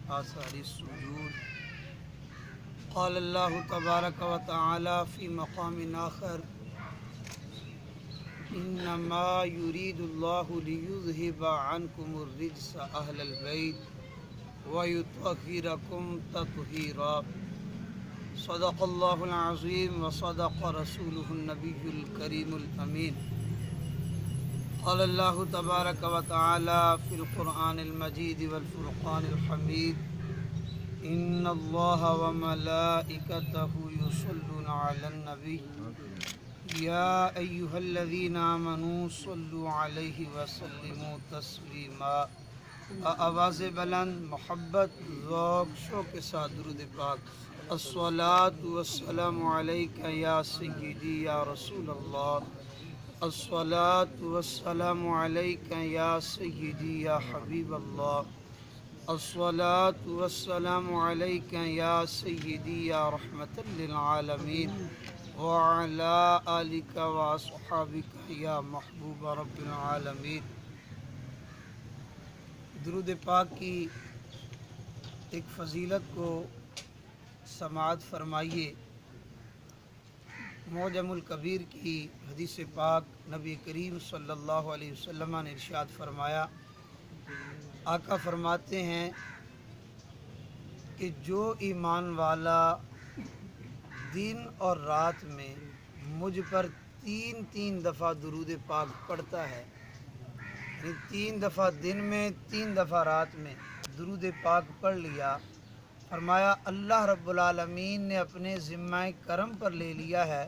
آثار السجود. قال اللہ تبارک و تعالی فی مقام آخر انما یرید اللہ لیذہب عنکم الرجس اہل البیت ویطہرکم تطہیرا. صدق اللہ العظیم وصدق رسولہ النبی الکریم الامین. قال اللہ تبارک و تعالی فی القرآن المجید والفرقان الحمید ان اللہ وملائکتہ یصلون علی النبی یا ایہا الذین آمنوا صلوا علیہ وسلموا تسلیما. آواز بلند، محبت، ذوق، شوق کے ساتھ درود پاک. الصلاۃ والسلام علیک یا سیدی یا رسول اللہ. الصلاۃ والسلام علیک یا سیدی یا حبیب اللہ. الصلاۃ والسلام علیک یا سیدی یا رحمۃ للعالمین وعلی آلک واصحابک یا محبوب رب العالمین. درود پاک کی ایک فضیلت کو سماعت فرمائیے. معجم الکبیر کی حدیث پاک نبی کریم صلی اللہ علیہ وسلم نے ارشاد فرمایا. آقا فرماتے ہیں کہ جو ایمان والا دن اور رات میں مجھ پر تین دفعہ درود پاک پڑھتا ہے، یعنی 3 دفعہ دن میں 3 دفعہ رات میں درود پاک پڑھ لیا، فرمایا اللہ رب العالمین نے اپنے ذمہ کرم پر لے لیا ہے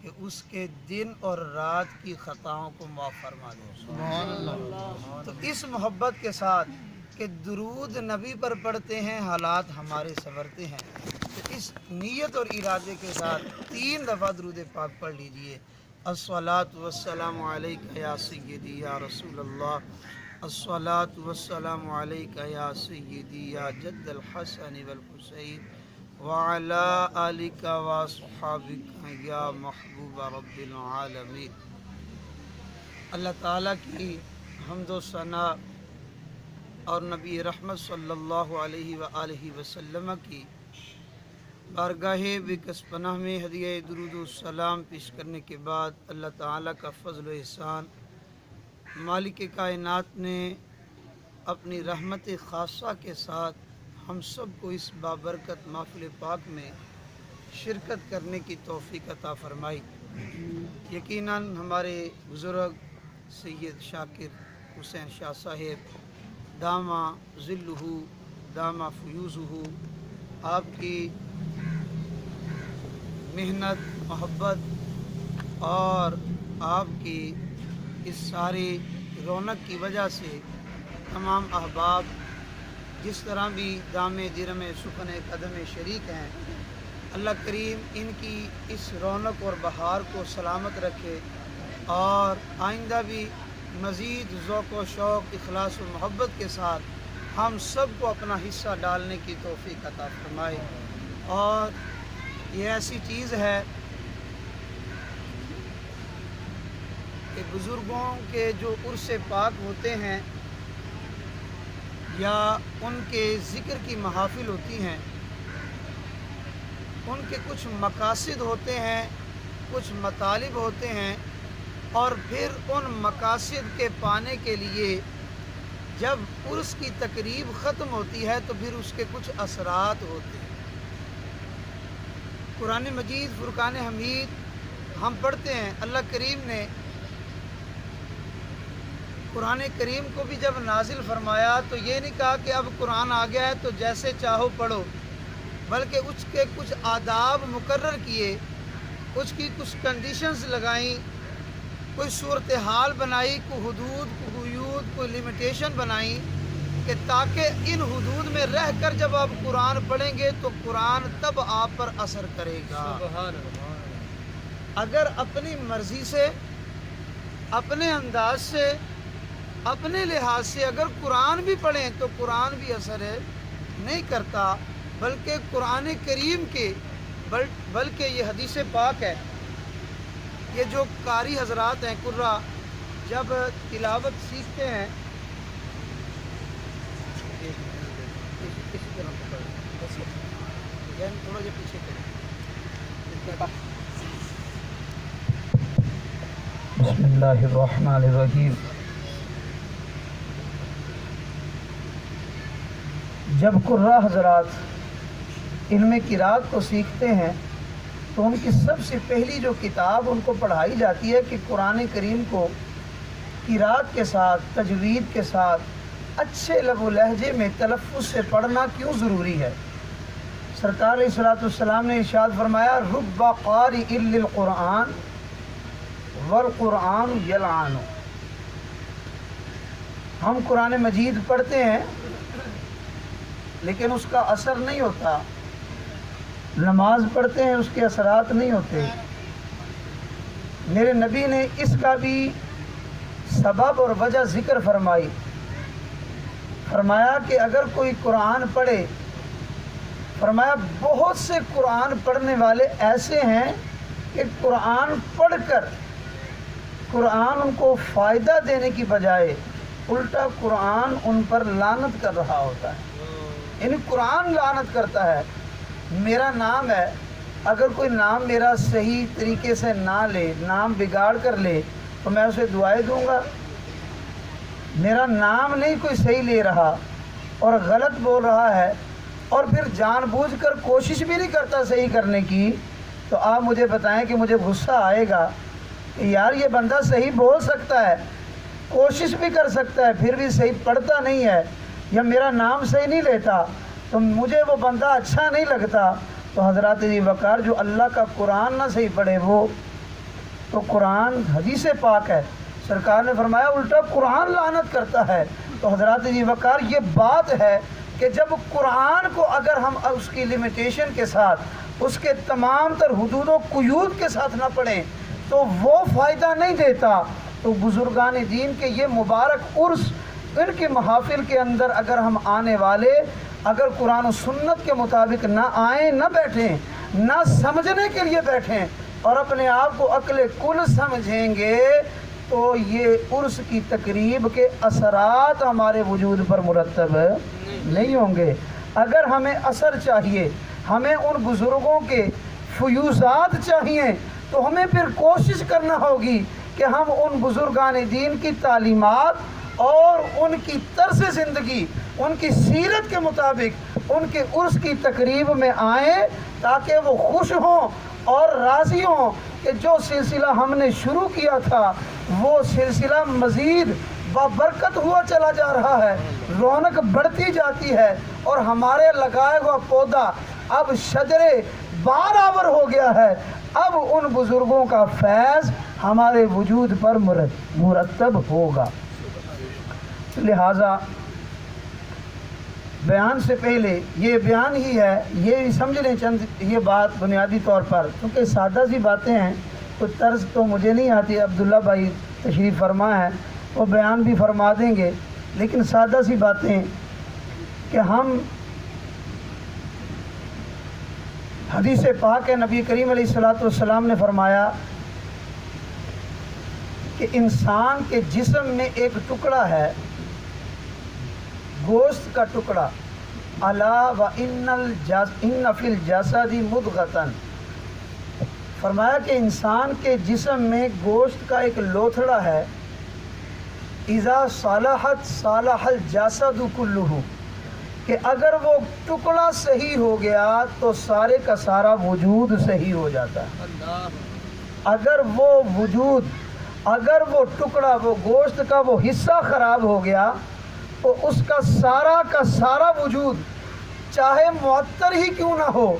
کہ اس کے دن اور رات کی خطاؤں کو معاف فرما دے. سبحان اللہ. تو اس محبت کے ساتھ کہ درود نبی پر پڑھتے ہیں حالات ہمارے سنورتے ہیں، تو اس نیت اور ارادے کے ساتھ 3 دفعہ درود پاک پڑھ لیجئے. الصلاۃ والسلام علیک یا سیدی یا رسول اللہ. الصلاۃ والسلام علیک یا سیدی یا جد الحسن والحسین وعلی آلک واصحابک یا محبوب رب العالمین. اللہ تعالیٰ کی حمد و ثنا اور نبی رحمت صلی اللہ علیہ وآلہ وسلم کی بارگاہ بکس پناہ میں ہدیہ درود و سلام پیش کرنے کے بعد اللہ تعالیٰ کا فضل و احسان، مالک کائنات نے اپنی رحمت خاصہ کے ساتھ ہم سب کو اس بابرکت محفل پاک میں شرکت کرنے کی توفیق عطا فرمائی. یقیناً ہمارے بزرگ سید شاکر حسین شاہ صاحب دامہ ظلہ دامہ فیوزہ، آپ کی محنت، محبت اور آپ کی اس ساری رونق کی وجہ سے تمام احباب جس طرح بھی دام درم سکن قدم شریک ہیں، اللہ کریم ان کی اس رونق اور بہار کو سلامت رکھے اور آئندہ بھی مزید ذوق و شوق، اخلاص و محبت کے ساتھ ہم سب کو اپنا حصہ ڈالنے کی توفیق عطا فرمائے. اور یہ ایسی چیز ہے کہ بزرگوں کے جو عرس پاک ہوتے ہیں یا ان کے ذکر کی محافل ہوتی ہیں، ان کے کچھ مقاصد ہوتے ہیں، کچھ مطالب ہوتے ہیں، اور پھر ان مقاصد کے پانے کے لیے جب عرس کی تقریب ختم ہوتی ہے تو پھر اس کے کچھ اثرات ہوتے ہیں. قرآن مجید فرقان حمید ہم پڑھتے ہیں. اللہ کریم نے قرآن کریم کو بھی جب نازل فرمایا تو یہ نہیں کہا کہ اب قرآن آ گیا ہے تو جیسے چاہو پڑھو، بلکہ اس کے کچھ آداب مقرر کیے، اس کی کچھ کنڈیشنز لگائیں، کوئی صورتحال بنائی، کوئی حدود، کوئی قیود، کوئی لمیٹیشن بنائیں کہ تاکہ ان حدود میں رہ کر جب آپ قرآن پڑھیں گے تو قرآن تب آپ پر اثر کرے گا. اگر اپنی مرضی سے، اپنے انداز سے، اپنے لحاظ سے اگر قرآن بھی پڑھیں تو قرآن بھی اثر نہیں کرتا، بلکہ قرآن کریم کے بلکہ یہ حدیث پاک ہے. یہ جو قاری حضرات ہیں، قرہ، جب تلاوت سیکھتے ہیں بہن تھوڑا جا پیچھے کریں. بسم اللہ الرحمن الرحیم. جب قراء حضرات علم قراءت کو سیکھتے ہیں تو ان کی سب سے پہلی جو کتاب ان کو پڑھائی جاتی ہے کہ قرآن کریم کو قراءت کے ساتھ، تجوید کے ساتھ اچھے لب و لہجے میں تلفظ سے پڑھنا کیوں ضروری ہے. سرکار علیہ الصلوۃ والسلام نے ارشاد فرمایا رب قارئ للقرآن والقرآن یلعن. ہم قرآن مجید پڑھتے ہیں لیکن اس کا اثر نہیں ہوتا، نماز پڑھتے ہیں اس کے اثرات نہیں ہوتے. میرے نبی نے اس کا بھی سبب اور وجہ ذکر فرمائی. فرمایا کہ اگر کوئی قرآن پڑھے، فرمایا بہت سے قرآن پڑھنے والے ایسے ہیں کہ قرآن پڑھ کر قرآن ان کو فائدہ دینے کی بجائے الٹا قرآن ان پر لعنت کر رہا ہوتا ہے. یعنی قرآن لعنت کرتا ہے. میرا نام ہے، اگر کوئی نام میرا صحیح طریقے سے نہ لے، نام بگاڑ کر لے تو میں اسے دعائیں دوں گا. میرا نام نہیں کوئی صحیح لے رہا اور غلط بول رہا ہے اور پھر جان بوجھ کر کوشش بھی نہیں کرتا صحیح کرنے کی، تو آپ مجھے بتائیں کہ مجھے غصہ آئے گا کہ یار یہ بندہ صحیح بول سکتا ہے، کوشش بھی کر سکتا ہے، پھر بھی صحیح پڑھتا نہیں ہے یا میرا نام صحیح نہیں لیتا تو مجھے وہ بندہ اچھا نہیں لگتا. تو حضرات جی وقار جو اللہ کا قرآن نہ صحیح پڑھے وہ تو قرآن حدیث پاک ہے، سرکار نے فرمایا الٹا قرآن لعنت کرتا ہے. تو حضرات جی وقار یہ بات ہے کہ جب قرآن کو اگر ہم اس کی لمیٹیشن کے ساتھ، اس کے تمام تر حدود و قیود کے ساتھ نہ پڑھیں تو وہ فائدہ نہیں دیتا. تو بزرگان دین کے یہ مبارک عرس، ان کے محافل کے اندر اگر ہم آنے والے اگر قرآن و سنت کے مطابق نہ آئیں، نہ بیٹھیں، نہ سمجھنے کے لیے بیٹھیں اور اپنے آپ کو عقل کل سمجھیں گے تو یہ عرس کی تقریب کے اثرات ہمارے وجود پر مرتب نہیں ہوں گے. اگر ہمیں اثر چاہیے، ہمیں ان بزرگوں کے فیوزات چاہیے تو ہمیں پھر کوشش کرنا ہوگی کہ ہم ان بزرگان دین کی تعلیمات اور ان کی طرز زندگی، ان کی سیرت کے مطابق ان کے عرس کی تقریب میں آئیں تاکہ وہ خوش ہوں اور راضی ہوں کہ جو سلسلہ ہم نے شروع کیا تھا وہ سلسلہ مزید بابرکت ہوا چلا جا رہا ہے، رونق بڑھتی جاتی ہے اور ہمارے لگائے ہوا پودا اب شجر بار آور ہو گیا ہے. اب ان بزرگوں کا فیض ہمارے وجود پر مرتب ہوگا. لہٰذا بیان سے پہلے یہ بیان ہی ہے، یہ سمجھ لیں چند یہ بات بنیادی طور پر، کیونکہ سادہ سی باتیں ہیں، کچھ طرز تو مجھے نہیں آتی. عبداللہ بھائی تشریف فرما ہے، وہ بیان بھی فرما دیں گے، لیکن سادہ سی باتیں کہ ہم حدیث پاک ہے، نبی کریم علیہ الصلوۃ والسلام نے فرمایا کہ انسان کے جسم میں ایک ٹکڑا ہے، گوشت کا ٹکڑا، الا و ان فی الجسد مضغۃ. فرمایا کہ انسان کے جسم میں گوشت کا ایک لوتھڑا ہے، اذا صلحت صلح الجسد کلہ، کہ اگر وہ ٹکڑا صحیح ہو گیا تو سارے کا سارا وجود صحیح ہو جاتا ہے. اگر وہ وجود، اگر وہ ٹکڑا، وہ گوشت کا وہ حصہ خراب ہو گیا تو اس کا سارا وجود چاہے معطر ہی کیوں نہ ہو،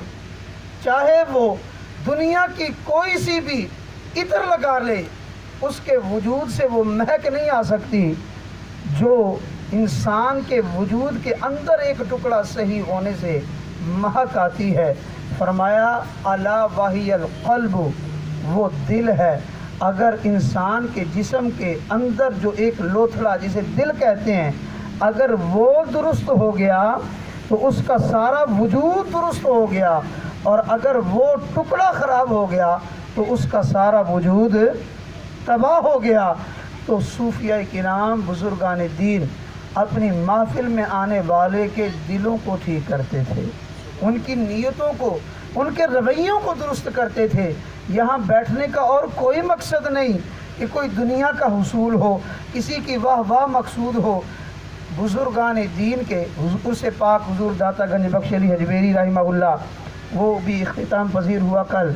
چاہے وہ دنیا کی کوئی سی بھی عطر لگا لے، اس کے وجود سے وہ مہک نہیں آ سکتی جو انسان کے وجود کے اندر ایک ٹکڑا صحیح ہونے سے مہک آتی ہے. فرمایا الا وہی القلب، وہ دل ہے. اگر انسان کے جسم کے اندر جو ایک لوتھڑا جسے دل کہتے ہیں، اگر وہ درست ہو گیا تو اس کا سارا وجود درست ہو گیا، اور اگر وہ ٹکڑا خراب ہو گیا تو اس کا سارا وجود تباہ ہو گیا. تو صوفیہ کرام، بزرگان دین اپنی محفل میں آنے والے کے دلوں کو ٹھیک کرتے تھے. ان کی نیتوں کو، ان کے رویوں کو درست کرتے تھے۔ یہاں بیٹھنے کا اور کوئی مقصد نہیں کہ کوئی دنیا کا حصول ہو، کسی کی واہ واہ مقصود ہو۔ بزرگان دین کے حضور سے پاک حضور داتا گنج بخش علی حجویری رحمہ اللہ، وہ بھی اختتام پذیر ہوا کل۔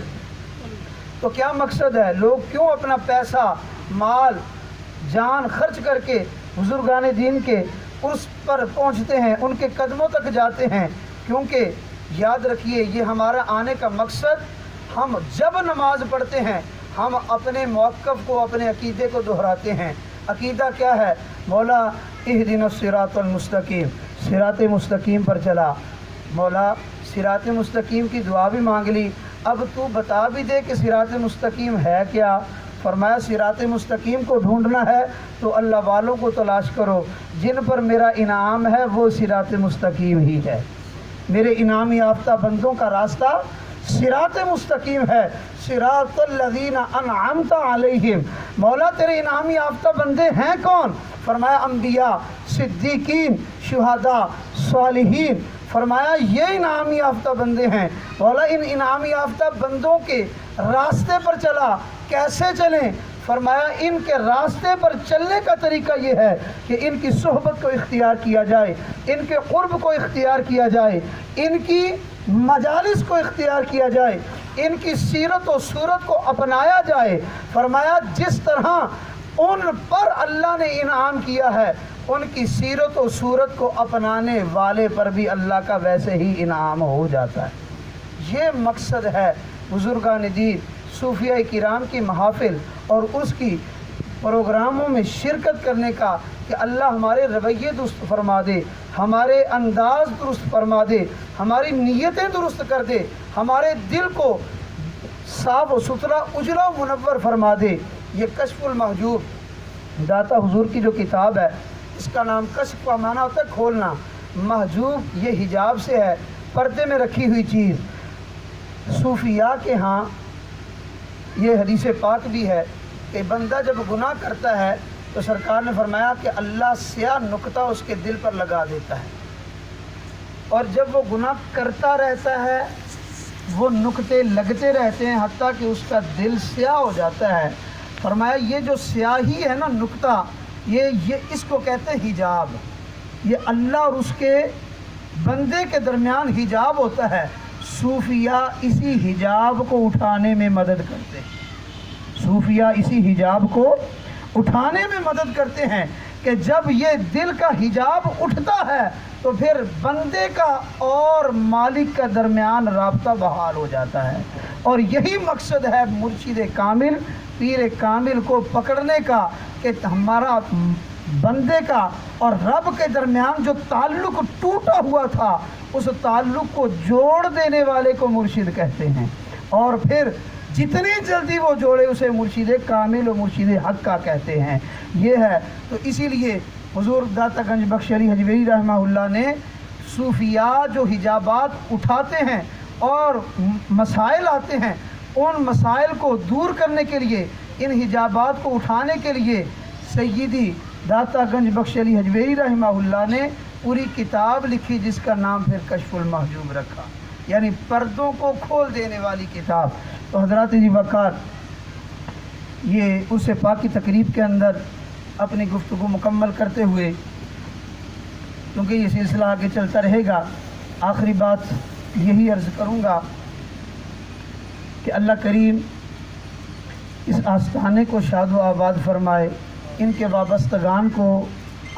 تو کیا مقصد ہے؟ لوگ کیوں اپنا پیسہ، مال، جان خرچ کر کے بزرگان دین کے عرس پر پہنچتے ہیں، ان کے قدموں تک جاتے ہیں؟ کیونکہ یاد رکھیے، یہ ہمارا آنے کا مقصد، ہم جب نماز پڑھتے ہیں ہم اپنے موقف کو، اپنے عقیدے کو دہراتے ہیں۔ عقیدہ کیا ہے؟ مولا اہدنا الصراط المستقیم، صراط مستقیم پر چلا۔ مولا صراط مستقیم کی دعا بھی مانگ لی، اب تو بتا بھی دے کہ صراط مستقیم ہے کیا؟ فرمایا صراط مستقیم کو ڈھونڈنا ہے تو اللہ والوں کو تلاش کرو، جن پر میرا انعام ہے وہ صراط مستقیم ہی ہے۔ میرے انعام یافتہ بندوں کا راستہ صراط مستقیم ہے، صراط الذین انعمت علیہم۔ مولا تیرے انعام یافتہ بندے ہیں کون؟ فرمایا انبیاء، صدیقین، شہداء، صالحین۔ فرمایا یہ انعام یافتہ بندے ہیں۔ مولا ان انعام یافتہ بندوں کے راستے پر چلا، کیسے چلیں؟ فرمایا ان کے راستے پر چلنے کا طریقہ یہ ہے کہ ان کی صحبت کو اختیار کیا جائے، ان کے قرب کو اختیار کیا جائے، ان کی مجالس کو اختیار کیا جائے، ان کی سیرت و صورت کو اپنایا جائے۔ فرمایا جس طرح ان پر اللہ نے انعام کیا ہے، ان کی سیرت و صورت کو اپنانے والے پر بھی اللہ کا ویسے ہی انعام ہو جاتا ہے۔ یہ مقصد ہے بزرگان دین، صوفیاء کرام کی محافل اور اس کی پروگراموں میں شرکت کرنے کا، کہ اللہ ہمارے رویے درست فرما دے، ہمارے انداز درست فرما دے، ہماری نیتیں درست کر دے، ہمارے دل کو صاف و ستھرا، اجلا و منور فرما دے۔ یہ کشف المحجوب داتا حضور کی جو کتاب ہے، اس کا نام کشف کا معنی ہوتا ہے کھولنا، محجوب یہ حجاب سے ہے، پردے میں رکھی ہوئی چیز۔ صوفیاء کے ہاں یہ حدیث پاک بھی ہے کہ بندہ جب گناہ کرتا ہے تو سرکار نے فرمایا کہ اللہ سیاہ نقطہ اس کے دل پر لگا دیتا ہے، اور جب وہ گناہ کرتا رہتا ہے وہ نقطے لگتے رہتے ہیں حتیٰ کہ اس کا دل سیاہ ہو جاتا ہے۔ فرمایا یہ جو سیاہی ہے نا، نقطہ، یہ اس کو کہتے ہیں حجاب۔ یہ اللہ اور اس کے بندے کے درمیان حجاب ہوتا ہے۔ صوفیاء اسی حجاب کو اٹھانے میں مدد کرتے ہیں، صوفیاء اسی حجاب کو اٹھانے میں مدد کرتے ہیں کہ جب یہ دل کا حجاب اٹھتا ہے تو پھر بندے کا اور مالک کا درمیان رابطہ بحال ہو جاتا ہے۔ اور یہی مقصد ہے مرشد کامل، پیر کامل کو پکڑنے کا، کہ ہمارا بندے کا اور رب کے درمیان جو تعلق ٹوٹا ہوا تھا، اس تعلق کو جوڑ دینے والے کو مرشد کہتے ہیں، اور پھر جتنی جلدی وہ جوڑے اسے مرشد کامل و مرشد حق کا کہتے ہیں۔ یہ ہے تو اسی لیے حضور داتا گنج بخش علی حجویری رحمہ اللہ نے صوفیاء جو حجابات اٹھاتے ہیں اور مسائل آتے ہیں، ان مسائل کو دور کرنے کے لیے، ان حجابات کو اٹھانے کے لیے سیدی داتا گنج بخش علی حجویری رحمہ اللہ نے پوری کتاب لکھی، جس کا نام پھر کشف المحجوب رکھا، یعنی پردوں کو کھول دینے والی کتاب۔ تو حضرات جی وقار، یہ عرس پاک کی تقریب کے اندر اپنی گفتگو مکمل کرتے ہوئے، کیونکہ یہ سلسلہ آگے چلتا رہے گا، آخری بات یہی عرض کروں گا کہ اللہ کریم اس آستانے کو شاد و آباد فرمائے، ان کے وابستگان کو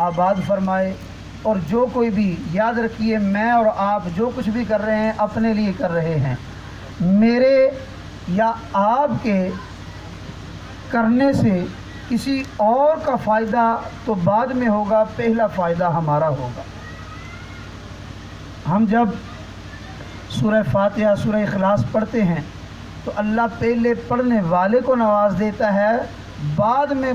آباد فرمائے، اور جو کوئی بھی، یاد رکھیے میں اور آپ جو کچھ بھی کر رہے ہیں اپنے لیے کر رہے ہیں، میرے یا آپ کے کرنے سے کسی اور کا فائدہ تو بعد میں ہوگا، پہلا فائدہ ہمارا ہوگا۔ ہم جب سورہ فاتحہ، سورہ اخلاص پڑھتے ہیں تو اللہ پہلے پڑھنے والے کو نواز دیتا ہے، بعد میں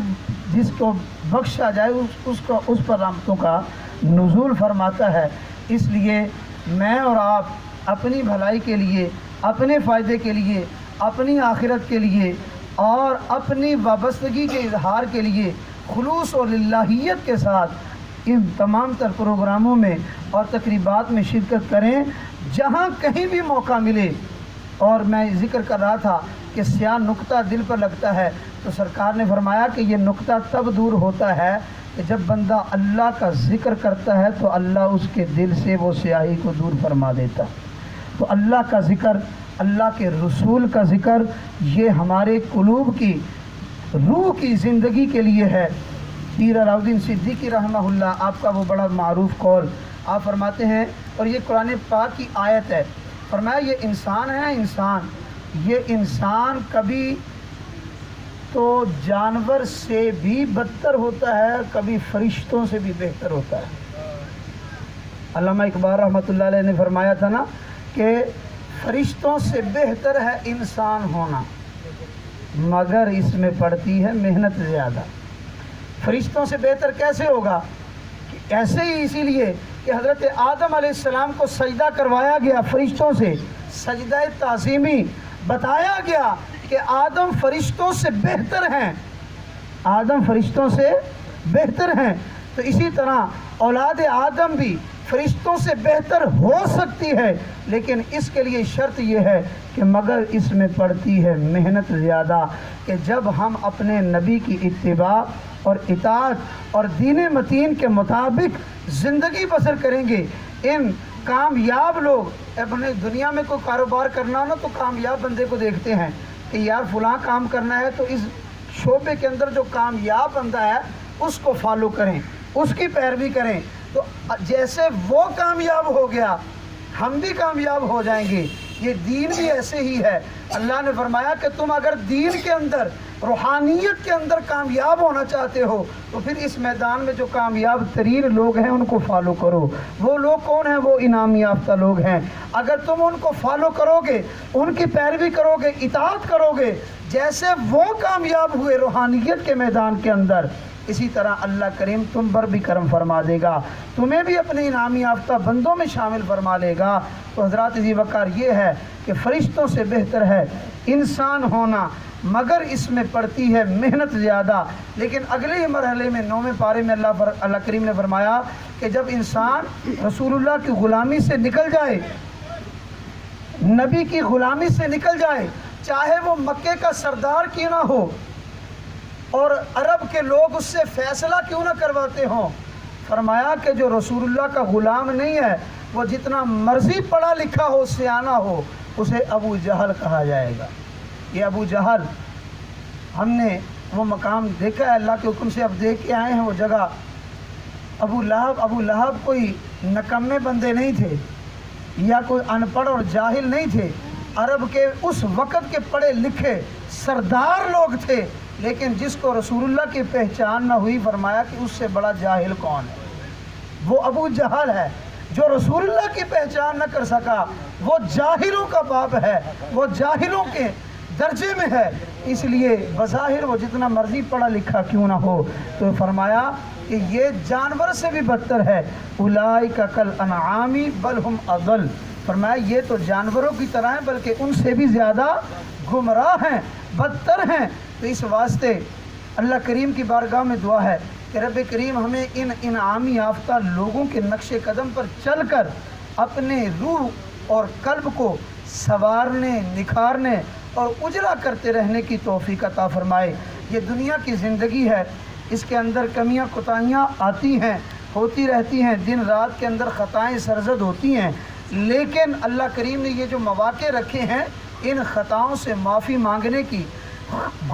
جس کو بخشا جائے اس پر رحمتوں کا نزول فرماتا ہے۔ اس لیے میں اور آپ اپنی بھلائی کے لیے، اپنے فائدے کے لیے، اپنی آخرت کے لیے اور اپنی وابستگی کے اظہار کے لیے خلوص اور للہیت کے ساتھ ان تمام تر پروگراموں میں اور تقریبات میں شرکت کریں جہاں کہیں بھی موقع ملے۔ اور میں ذکر کر رہا تھا کہ سیاہ نقطہ دل پر لگتا ہے، تو سرکار نے فرمایا کہ یہ نقطہ تب دور ہوتا ہے کہ جب بندہ اللہ کا ذکر کرتا ہے تو اللہ اس کے دل سے وہ سیاہی کو دور فرما دیتا ہے۔ تو اللہ کا ذکر، اللہ کے رسول کا ذکر، یہ ہمارے قلوب کی روح کی زندگی کے لیے ہے۔ پیر علاؤالدین صدیقی رحمہ اللہ، آپ کا وہ بڑا معروف قول، آپ فرماتے ہیں، اور یہ قرآن پاک کی آیت ہے، فرمایا یہ انسان ہے، یہ انسان کبھی تو جانور سے بھی بدتر ہوتا ہے، کبھی فرشتوں سے بھی بہتر ہوتا ہے۔ علامہ اقبال رحمۃ اللہ علیہ نے فرمایا تھا نا کہ فرشتوں سے بہتر ہے انسان ہونا، مگر اس میں پڑتی ہے محنت زیادہ۔ فرشتوں سے بہتر کیسے ہوگا؟ ایسے ہی اسی لیے کہ حضرت آدم علیہ السلام کو سجدہ کروایا گیا فرشتوں سے، سجدہ تعظیمی، بتایا گیا کہ آدم فرشتوں سے بہتر ہیں، آدم فرشتوں سے بہتر ہیں۔ تو اسی طرح اولاد آدم بھی فرشتوں سے بہتر ہو سکتی ہے، لیکن اس کے لیے شرط یہ ہے کہ مگر اس میں پڑتی ہے محنت زیادہ، کہ جب ہم اپنے نبی کی اتباع اور اطاعت اور دین متین کے مطابق زندگی بسر کریں گے۔ ان کامیاب لوگ اپنے دنیا میں کوئی کاروبار کرنا ہو تو کامیاب بندے کو دیکھتے ہیں کہ یار فلاں کام کرنا ہے تو اس شعبے کے اندر جو کامیاب بندہ ہے اس کو فالو کریں، اس کی پیروی کریں، تو جیسے وہ کامیاب ہو گیا ہم بھی کامیاب ہو جائیں گے۔ یہ دین بھی ایسے ہی ہے۔ اللہ نے فرمایا کہ تم اگر دین کے اندر، روحانیت کے اندر کامیاب ہونا چاہتے ہو تو پھر اس میدان میں جو کامیاب ترین لوگ ہیں ان کو فالو کرو۔ وہ لوگ کون ہیں؟ وہ انعام یافتہ لوگ ہیں۔ اگر تم ان کو فالو کرو گے، ان کی پیروی کرو گے، اطاعت کرو گے، جیسے وہ کامیاب ہوئے روحانیت کے میدان کے اندر، اسی طرح اللہ کریم تم پر بھی کرم فرما دے گا، تمہیں بھی اپنے انعام یافتہ بندوں میں شامل فرما لے گا۔ تو حضرات ذی وقار یہ ہے کہ فرشتوں سے بہتر ہے انسان ہونا، مگر اس میں پڑتی ہے محنت زیادہ۔ لیکن اگلے ہی مرحلے میں 9ویں پارے میں اللہ کریم نے فرمایا کہ جب انسان رسول اللہ کی غلامی سے نکل جائے، نبی کی غلامی سے نکل جائے، چاہے وہ مکے کا سردار کیوں نہ ہو اور عرب کے لوگ اس سے فیصلہ کیوں نہ کرواتے ہوں، فرمایا کہ جو رسول اللہ کا غلام نہیں ہے وہ جتنا مرضی پڑھا لکھا ہو، سیانہ ہو، اسے ابو جہل کہا جائے گا۔ یہ ابو جہل، ہم نے وہ مقام دیکھا ہے اللہ کے حکم سے، اب دیکھ کے آئے ہیں وہ جگہ۔ ابو لہب کوئی نکمے بندے نہیں تھے یا کوئی ان پڑھ اور جاہل نہیں تھے، عرب کے اس وقت کے پڑھے لکھے سردار لوگ تھے، لیکن جس کو رسول اللہ کی پہچان نہ ہوئی، فرمایا کہ اس سے بڑا جاہل کون ہے؟ وہ ابو جہل ہے۔ جو رسول اللہ کی پہچان نہ کر سکا وہ جاہلوں کا باپ ہے، وہ جاہلوں کے درجے میں ہے۔ اس لیے بظاہر وہ جتنا مرضی پڑھا لکھا کیوں نہ ہو، تو فرمایا کہ یہ جانور سے بھی بدتر ہے۔ اولئک کالانعام بل ہم اضل، فرمایا یہ تو جانوروں کی طرح ہیں بلکہ ان سے بھی زیادہ گمراہ ہیں، بدتر ہیں۔ تو اس واسطے اللہ کریم کی بارگاہ میں دعا ہے کہ رب کریم ہمیں ان انعام یافتہ لوگوں کے نقش قدم پر چل کر اپنے روح اور قلب کو سنوارنے، نکھارنے اور اجلا کرتے رہنے کی توفیق عطا فرمائے۔ یہ دنیا کی زندگی ہے، اس کے اندر کمیاں کوتاہیاں آتی ہیں، ہوتی رہتی ہیں، دن رات کے اندر خطائیں سرزد ہوتی ہیں، لیکن اللہ کریم نے یہ جو مواقع رکھے ہیں ان خطاؤں سے معافی مانگنے کی،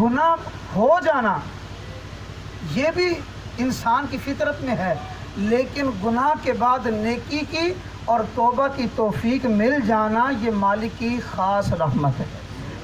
گناہ ہو جانا یہ بھی انسان کی فطرت میں ہے، لیکن گناہ کے بعد نیکی کی اور توبہ کی توفیق مل جانا یہ مالک کی خاص رحمت ہے،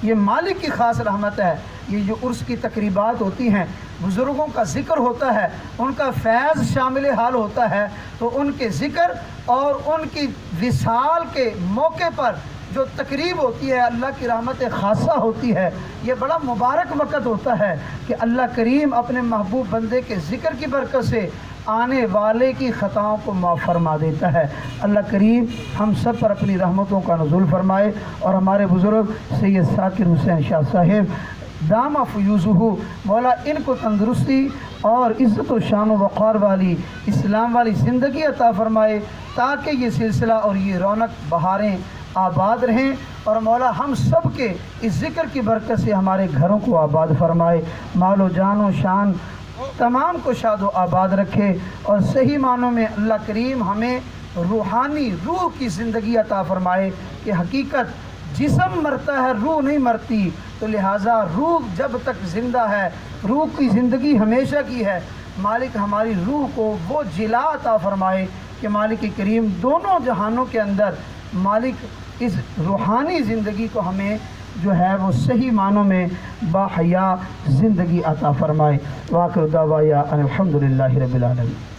یہ مالک کی خاص رحمت ہے۔ یہ جو عرس کی تقریبات ہوتی ہیں، بزرگوں کا ذکر ہوتا ہے، ان کا فیض شامل حال ہوتا ہے، تو ان کے ذکر اور ان کی وصال کے موقع پر جو تقریب ہوتی ہے اللہ کی رحمت خاصہ ہوتی ہے، یہ بڑا مبارک وقت ہوتا ہے کہ اللہ کریم اپنے محبوب بندے کے ذکر کی برکت سے آنے والے کی خطاؤں کو معاف فرما دیتا ہے۔ اللہ کریم ہم سب پر اپنی رحمتوں کا نزول فرمائے، اور ہمارے بزرگ سید ذاکر حسین شاہ صاحب دام فیوزہ، مولا ان کو تندرستی اور عزت و شان و وقار والی اسلام والی زندگی عطا فرمائے، تاکہ یہ سلسلہ اور یہ رونق بہاریں آباد رہیں، اور مولا ہم سب کے اس ذکر کی برکت سے ہمارے گھروں کو آباد فرمائے، مال و جان و شان تمام کو شاد و آباد رکھے، اور صحیح معنوں میں اللہ کریم ہمیں روحانی روح کی زندگی عطا فرمائے، کہ حقیقت جسم مرتا ہے روح نہیں مرتی، تو لہٰذا روح جب تک زندہ ہے، روح کی زندگی ہمیشہ کی ہے، مالک ہماری روح کو وہ جلا عطا فرمائے کہ مالک کریم دونوں جہانوں کے اندر مالک اس روحانی زندگی کو ہمیں جو ہے وہ صحیح معنوں میں باحیا زندگی عطا فرمائے۔ وآخر دعوانا ان الحمد للہ رب العالمین۔